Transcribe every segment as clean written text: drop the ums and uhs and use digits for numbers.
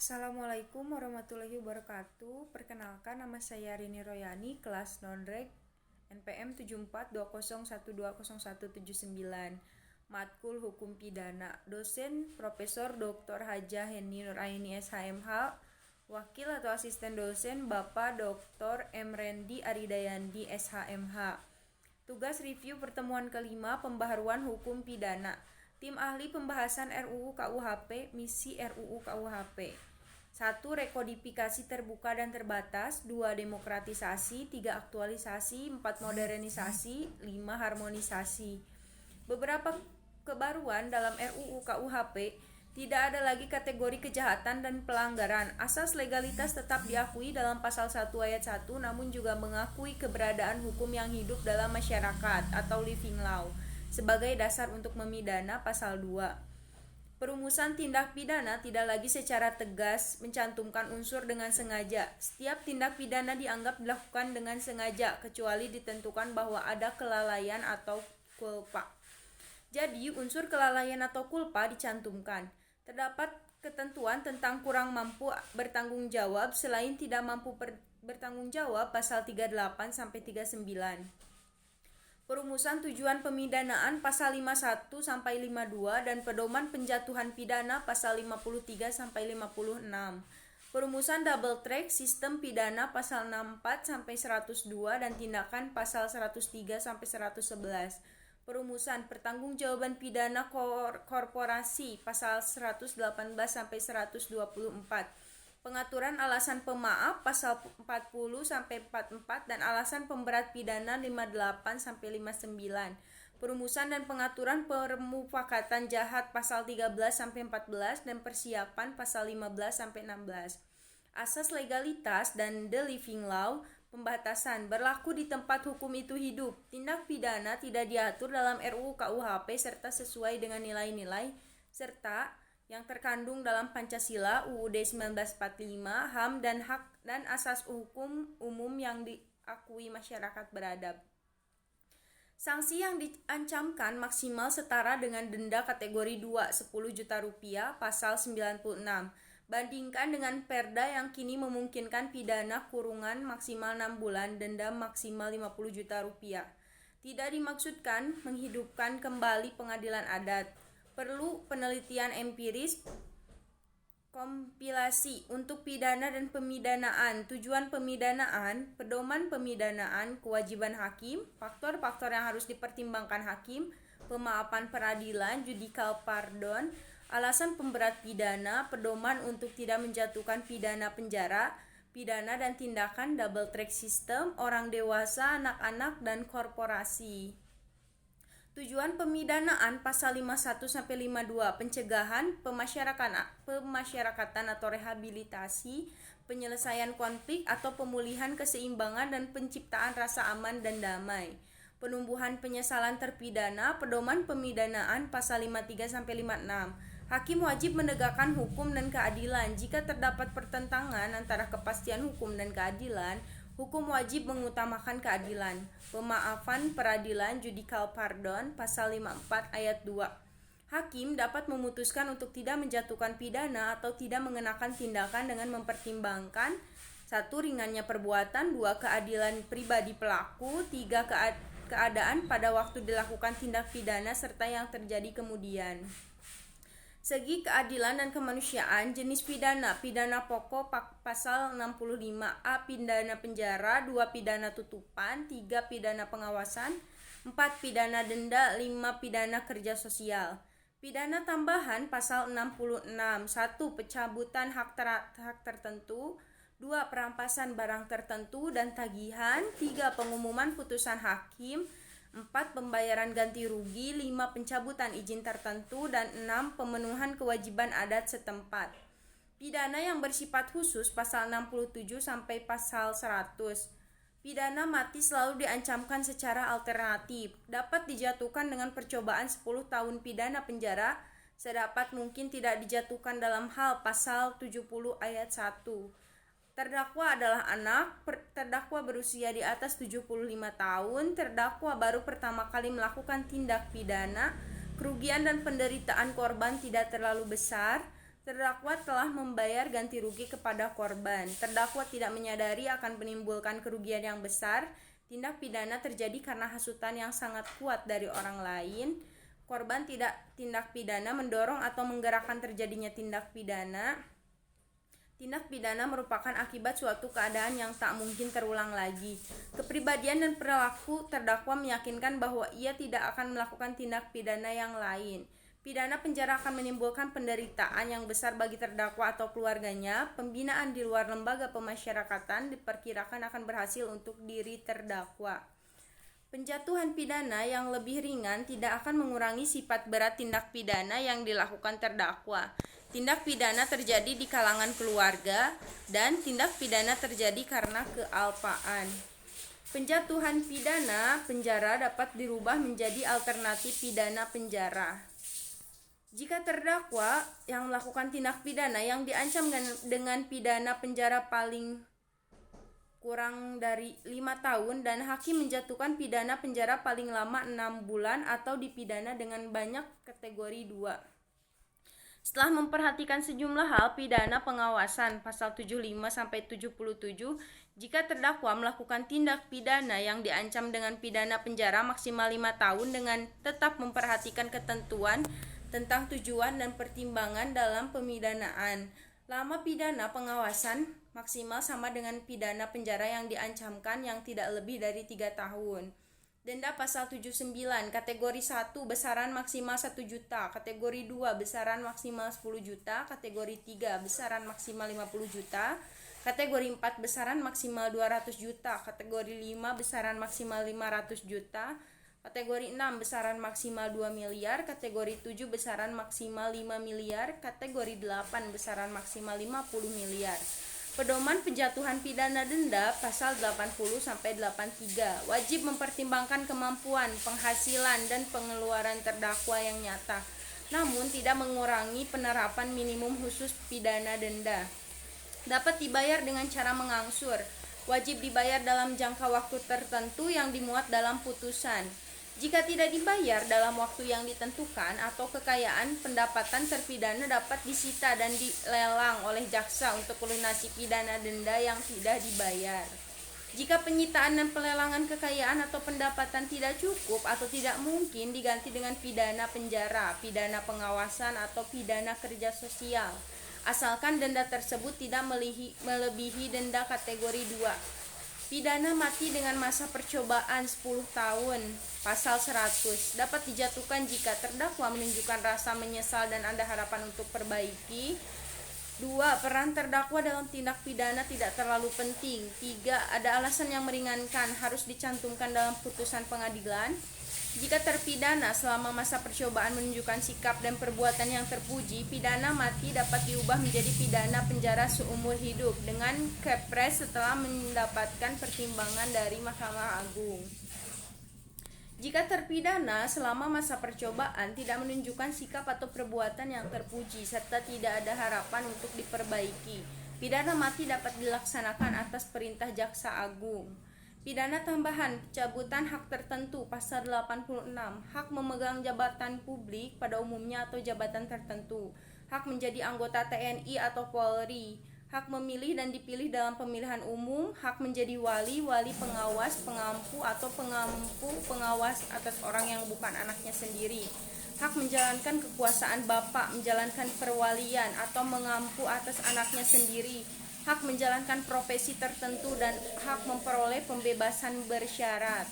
Assalamualaikum warahmatullahi wabarakatuh. Perkenalkan, nama saya Rini Royani, kelas non-reg NPM 7420120179. Matkul Hukum Pidana. Dosen Profesor Dr. Hajah Heni Nuraini SHMH. Wakil atau asisten dosen Bapak Dr. M. Rendi Aridayandi SHMH. Tugas review pertemuan kelima pembaharuan hukum pidana. Tim ahli pembahasan RUU KUHP, misi RUU KUHP. 1. Rekodifikasi terbuka dan terbatas. 2. Demokratisasi. 3. Aktualisasi. 4. Modernisasi. 5. Harmonisasi. Beberapa kebaruan dalam RUU KUHP. Tidak ada lagi kategori kejahatan dan pelanggaran. Asas legalitas tetap diakui dalam pasal 1 ayat 1, namun juga mengakui keberadaan hukum yang hidup dalam masyarakat atau living law sebagai dasar untuk memidana pasal 2. Perumusan tindak pidana tidak lagi secara tegas mencantumkan unsur dengan sengaja. Setiap tindak pidana dianggap dilakukan dengan sengaja kecuali ditentukan bahwa ada kelalaian atau culpa. Jadi, unsur kelalaian atau culpa dicantumkan. Terdapat ketentuan tentang kurang mampu bertanggung jawab selain tidak mampu bertanggung jawab pasal 38 sampai 39. Perumusan tujuan pemidanaan pasal 51 sampai 52 dan pedoman penjatuhan pidana pasal 53 sampai 56. Perumusan double track sistem pidana pasal 64 sampai 102 dan tindakan pasal 103 sampai 111. Perumusan pertanggungjawaban pidana korporasi pasal 118 sampai 124. Pengaturan alasan pemaaf pasal 40 sampai 44 dan alasan pemberat pidana 58 sampai 59. Perumusan dan pengaturan permufakatan jahat pasal 13 sampai 14 dan persiapan pasal 15 sampai 16. Asas legalitas dan the living law. Pembatasan berlaku di tempat hukum itu hidup. Tindak pidana tidak diatur dalam RUU KUHP serta sesuai dengan nilai-nilai serta yang terkandung dalam Pancasila, UUD 1945, HAM dan hak dan asas hukum umum yang diakui masyarakat beradab. Sanksi yang diancamkan maksimal setara dengan denda kategori 2, 10 juta rupiah, pasal 96. Bandingkan dengan Perda yang kini memungkinkan pidana kurungan maksimal 6 bulan, denda maksimal 50 juta rupiah. Tidak dimaksudkan menghidupkan kembali pengadilan adat. Perlu penelitian empiris, kompilasi untuk pidana dan pemidanaan, tujuan pemidanaan, pedoman pemidanaan, kewajiban hakim, faktor-faktor yang harus dipertimbangkan hakim, pemaafan peradilan, judicial pardon, alasan pemberat pidana, pedoman untuk tidak menjatuhkan pidana penjara, pidana dan tindakan double track system, orang dewasa, anak-anak, dan korporasi. Tujuan pemidanaan pasal 51 sampai 52, pencegahan, pemasyarakatan atau rehabilitasi, penyelesaian konflik atau pemulihan keseimbangan dan penciptaan rasa aman dan damai. Penumbuhan penyesalan terpidana, pedoman pemidanaan pasal 53 sampai 56. Hakim wajib menegakkan hukum dan keadilan. Jika terdapat pertentangan antara kepastian hukum dan keadilan, hukum wajib mengutamakan keadilan. Pemaafan peradilan, judicial pardon, pasal 54 ayat 2. Hakim dapat memutuskan untuk tidak menjatuhkan pidana atau tidak mengenakan tindakan dengan mempertimbangkan 1. Ringannya perbuatan, 2. Keadilan pribadi pelaku, 3. Keadaan pada waktu dilakukan tindak pidana serta yang terjadi kemudian. Segi keadilan dan kemanusiaan, jenis pidana, pidana pokok pasal 65A, pidana penjara, 2 pidana tutupan, 3 pidana pengawasan, 4 pidana denda, 5 pidana kerja sosial. Pidana tambahan pasal 66, 1 pencabutan hak tertentu, 2 perampasan barang tertentu dan tagihan, 3 pengumuman putusan hakim, 4 pembayaran ganti rugi, 5 pencabutan izin tertentu, dan 6 pemenuhan kewajiban adat setempat. Pidana yang bersifat khusus pasal 67 sampai pasal 100. Pidana mati selalu diancamkan secara alternatif. Dapat dijatuhkan dengan percobaan 10 tahun pidana penjara, sedapat mungkin tidak dijatuhkan dalam hal pasal 70 ayat 1. Terdakwa adalah anak, terdakwa berusia di atas 75 tahun, terdakwa baru pertama kali melakukan tindak pidana, kerugian dan penderitaan korban tidak terlalu besar, Terdakwa telah membayar ganti rugi kepada korban. Terdakwa tidak menyadari akan menimbulkan kerugian yang besar. Tindak pidana terjadi karena hasutan yang sangat kuat dari orang lain. Korban tidak tindak pidana mendorong atau menggerakkan terjadinya tindak pidana. Tindak pidana merupakan akibat suatu keadaan yang tak mungkin terulang lagi. Kepribadian dan perilaku terdakwa meyakinkan bahwa ia tidak akan melakukan tindak pidana yang lain. Pidana penjara akan menimbulkan penderitaan yang besar bagi terdakwa atau keluarganya. Pembinaan di luar lembaga pemasyarakatan diperkirakan akan berhasil untuk diri terdakwa. Penjatuhan pidana yang lebih ringan tidak akan mengurangi sifat berat tindak pidana yang dilakukan terdakwa. Tindak pidana terjadi di kalangan keluarga dan tindak pidana terjadi karena kealpaan. Penjatuhan pidana penjara dapat dirubah menjadi alternatif pidana penjara. Jika terdakwa yang melakukan tindak pidana yang diancam dengan pidana penjara paling kurang dari 5 tahun dan hakim menjatuhkan pidana penjara paling lama 6 bulan atau dipidana dengan banyak kategori 2. Setelah memperhatikan sejumlah hal pidana pengawasan pasal 75 sampai 77, jika terdakwa melakukan tindak pidana yang diancam dengan pidana penjara maksimal 5 tahun dengan tetap memperhatikan ketentuan tentang tujuan dan pertimbangan dalam pemidanaan. Lama pidana pengawasan maksimal sama dengan pidana penjara yang diancamkan yang tidak lebih dari 3 tahun. Denda pasal 79, kategori 1 besaran maksimal 1 juta, kategori 2 besaran maksimal 10 juta, kategori 3 besaran maksimal 50 juta, kategori 4 besaran maksimal 200 juta, kategori 5 besaran maksimal 500 juta, kategori 6 besaran maksimal 2 miliar, kategori 7 besaran maksimal 5 miliar, kategori 8 besaran maksimal 50 miliar. Pedoman penjatuhan pidana denda pasal 80 sampai 83 wajib mempertimbangkan kemampuan, penghasilan dan pengeluaran terdakwa yang nyata, namun tidak mengurangi penerapan minimum khusus pidana denda. Dapat dibayar dengan cara mengangsur. Wajib dibayar dalam jangka waktu tertentu yang dimuat dalam putusan. Jika tidak dibayar dalam waktu yang ditentukan atau kekayaan pendapatan terpidana dapat disita dan dilelang oleh jaksa untuk melunasi pidana denda yang tidak dibayar. Jika penyitaan dan pelelangan kekayaan atau pendapatan tidak cukup atau tidak mungkin diganti dengan pidana penjara, pidana pengawasan atau pidana kerja sosial, asalkan denda tersebut tidak melebihi denda kategori 2. Pidana mati dengan masa percobaan 10 tahun, pasal 100, dapat dijatuhkan jika terdakwa menunjukkan rasa menyesal dan ada harapan untuk perbaiki. 2. Peran terdakwa dalam tindak pidana tidak terlalu penting. 3. Ada alasan yang meringankan harus dicantumkan dalam putusan pengadilan. Jika terpidana selama masa percobaan menunjukkan sikap dan perbuatan yang terpuji, pidana mati dapat diubah menjadi pidana penjara seumur hidup dengan kepres setelah mendapatkan pertimbangan dari Mahkamah Agung. Jika terpidana selama masa percobaan tidak menunjukkan sikap atau perbuatan yang terpuji serta tidak ada harapan untuk diperbaiki, pidana mati dapat dilaksanakan atas perintah Jaksa Agung. Pidana tambahan, pencabutan hak tertentu, pasal 86, hak memegang jabatan publik pada umumnya atau jabatan tertentu, hak menjadi anggota TNI atau Polri, hak memilih dan dipilih dalam pemilihan umum, hak menjadi wali, pengawas, pengampu atau pengawas atas orang yang bukan anaknya sendiri, hak menjalankan kekuasaan bapak, menjalankan perwalian atau mengampu atas anaknya sendiri, hak menjalankan profesi tertentu dan hak memperoleh pembebasan bersyarat.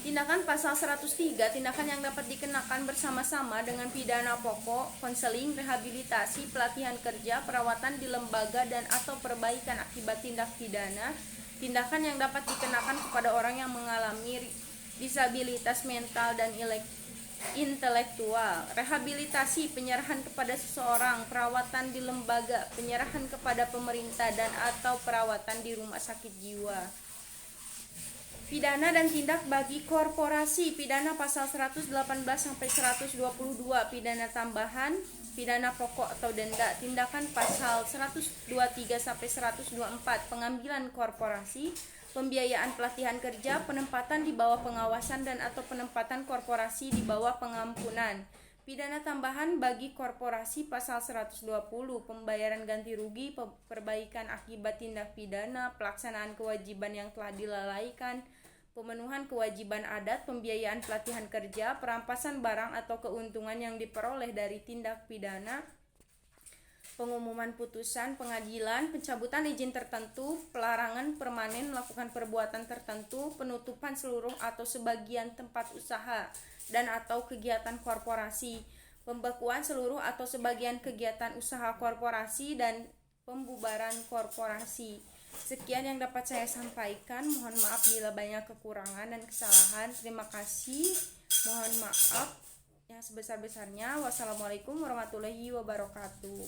Tindakan pasal 103, tindakan yang dapat dikenakan bersama-sama dengan pidana pokok, konseling, rehabilitasi, pelatihan kerja, perawatan di lembaga dan atau perbaikan akibat tindak pidana. Tindakan yang dapat dikenakan kepada orang yang mengalami disabilitas mental dan intelektual, rehabilitasi, penyerahan kepada seseorang, perawatan di lembaga, penyerahan kepada pemerintah dan atau perawatan di rumah sakit jiwa. Pidana dan tindak bagi korporasi, pidana pasal 118 sampai 122, pidana tambahan, pidana pokok atau denda, tindakan pasal 123 sampai 124, pengambilan korporasi, pembiayaan pelatihan kerja, penempatan di bawah pengawasan dan atau penempatan korporasi di bawah pengampunan. Pidana tambahan bagi korporasi pasal 120, pembayaran ganti rugi, perbaikan akibat tindak pidana, pelaksanaan kewajiban yang telah dilalaikan, pemenuhan kewajiban adat, pembiayaan pelatihan kerja, perampasan barang atau keuntungan yang diperoleh dari tindak pidana, pengumuman putusan pengadilan, pencabutan izin tertentu, pelarangan permanen melakukan perbuatan tertentu, penutupan seluruh atau sebagian tempat usaha dan atau kegiatan korporasi, pembekuan seluruh atau sebagian kegiatan usaha korporasi dan pembubaran korporasi. Sekian yang dapat saya sampaikan. Mohon maaf bila banyak kekurangan dan kesalahan. Terima kasih. Mohon maaf yang sebesar-besarnya. Wassalamualaikum warahmatullahi wabarakatuh.